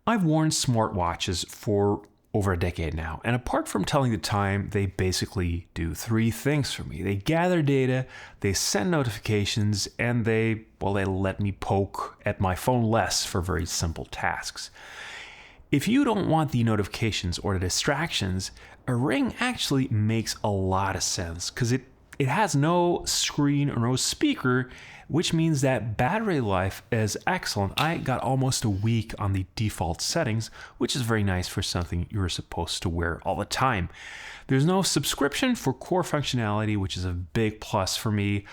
I've worn smartwatches for over a decade now, and apart from telling the time, they basically do three things for me. They gather data, they send notifications, and they let me poke at my phone less for very simple tasks. If you don't want the notifications or the distractions, a ring actually makes a lot of sense because it has no screen or no speaker, which means that battery life is excellent. I got almost a week on the default settings, which is very nice for something you're supposed to wear all the time. There's no subscription for core functionality, which is a big plus for me.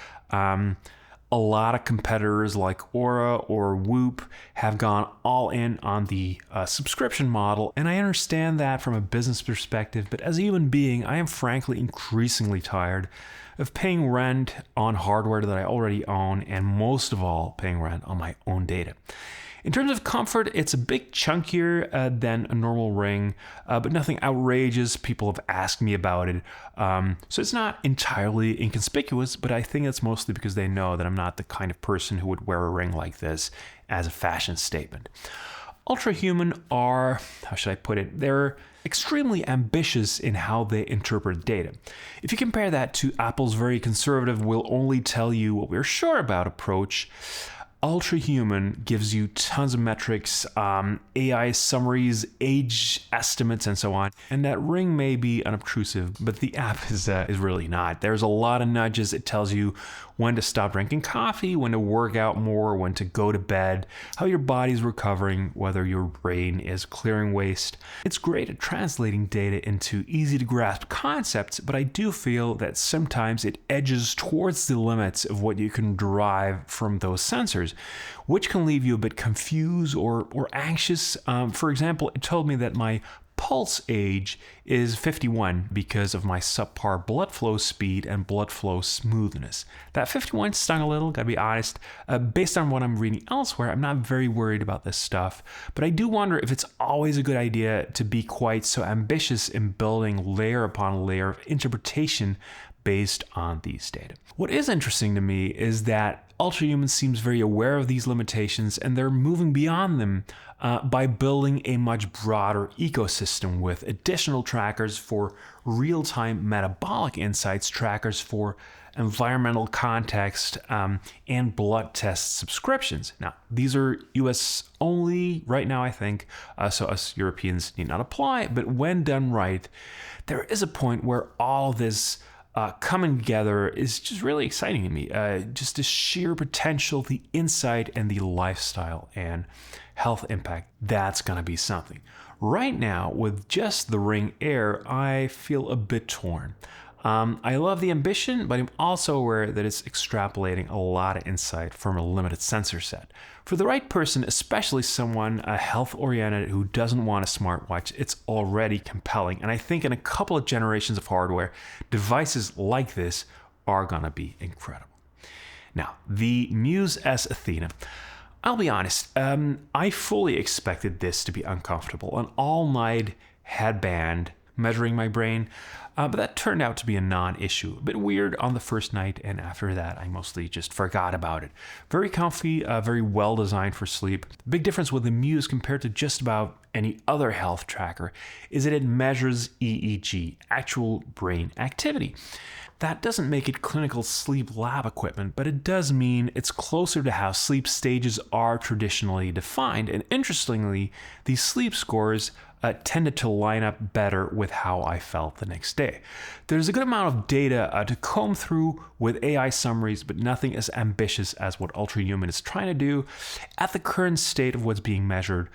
A lot of competitors like Aura or Whoop have gone all in on the subscription model, and I understand that from a business perspective, but as a human being, I am frankly increasingly tired of paying rent on hardware that I already own, and most of all, paying rent on my own data. In terms of comfort, it's a bit chunkier than a normal ring, but nothing outrageous. People have asked me about it. So it's not entirely inconspicuous, but I think it's mostly because they know that I'm not the kind of person who would wear a ring like this as a fashion statement. Ultrahuman are, how should I put it, they're extremely ambitious in how they interpret data. If you compare that to Apple's very conservative, we'll only tell you what we're sure about approach, Ultrahuman gives you tons of metrics, AI summaries, age estimates, and so on. And that ring may be unobtrusive, but the app is really not. There's a lot of nudges. It tells you when to stop drinking coffee, when to work out more, when to go to bed, how your body's recovering, whether your brain is clearing waste. It's great at translating data into easy to grasp concepts, but I do feel that sometimes it edges towards the limits of what you can derive from those sensors, which can leave you a bit confused or anxious. For example, it told me that my pulse age is 51 because of my subpar blood flow speed and blood flow smoothness. That 51 stung a little, gotta be honest. Based on what I'm reading elsewhere, I'm not very worried about this stuff, but I do wonder if it's always a good idea to be quite so ambitious in building layer upon layer of interpretation based on these data. What is interesting to me is that Ultrahuman seems very aware of these limitations, and they're moving beyond them by building a much broader ecosystem with additional trackers for real-time metabolic insights, trackers for environmental context, and blood test subscriptions. Now, these are US only right now, I think, so us Europeans need not apply, but when done right, there is a point where all this coming together is just really exciting to me. Just the sheer potential, the insight, and the lifestyle and health impact, that's going to be something. Right now, with just the Ring Air, I feel a bit torn. I love the ambition, but I'm also aware that it's extrapolating a lot of insight from a limited sensor set. For the right person, especially someone health-oriented who doesn't want a smartwatch, it's already compelling. And I think in a couple of generations of hardware, devices like this are going to be incredible. Now, the Muse S Athena. I'll be honest, I fully expected this to be uncomfortable. An all-night headband measuring my brain, but that turned out to be a non-issue. A bit weird on the first night, and after that, I mostly just forgot about it. Very comfy, very well designed for sleep. The big difference with the Muse compared to just about any other health tracker is that it measures EEG, actual brain activity. That doesn't make it clinical sleep lab equipment, but it does mean it's closer to how sleep stages are traditionally defined. And interestingly, these sleep scores tended to line up better with how I felt the next day. There's a good amount of data to comb through with AI summaries, but nothing as ambitious as what Ultrahuman is trying to do. At the current state of what's being measured,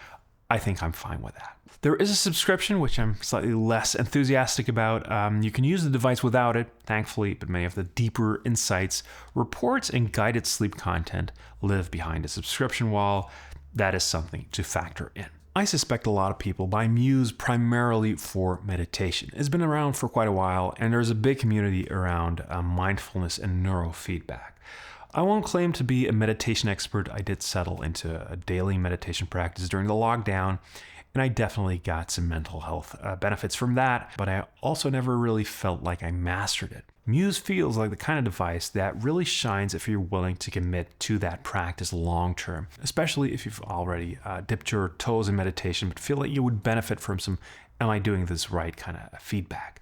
I think I'm fine with that. There is a subscription, which I'm slightly less enthusiastic about. You can use the device without it, thankfully, but many of the deeper insights, reports, and guided sleep content live behind a subscription wall. That is something to factor in. I suspect a lot of people buy Muse primarily for meditation. It's been around for quite a while, and there's a big community around mindfulness and neurofeedback. I won't claim to be a meditation expert. I did settle into a daily meditation practice during the lockdown, and I definitely got some mental health benefits from that, but I also never really felt like I mastered it. Muse feels like the kind of device that really shines if you're willing to commit to that practice long term, especially if you've already dipped your toes in meditation but feel like you would benefit from some "am I doing this right" kind of feedback.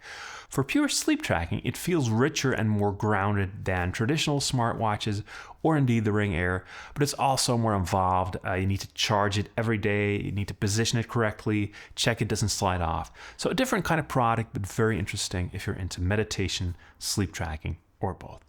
For pure sleep tracking, it feels richer and more grounded than traditional smartwatches or indeed the Ring Air, but it's also more involved. You need to charge it every day, you need to position it correctly, check it doesn't slide off. So a different kind of product, but very interesting if you're into meditation, sleep tracking, or both.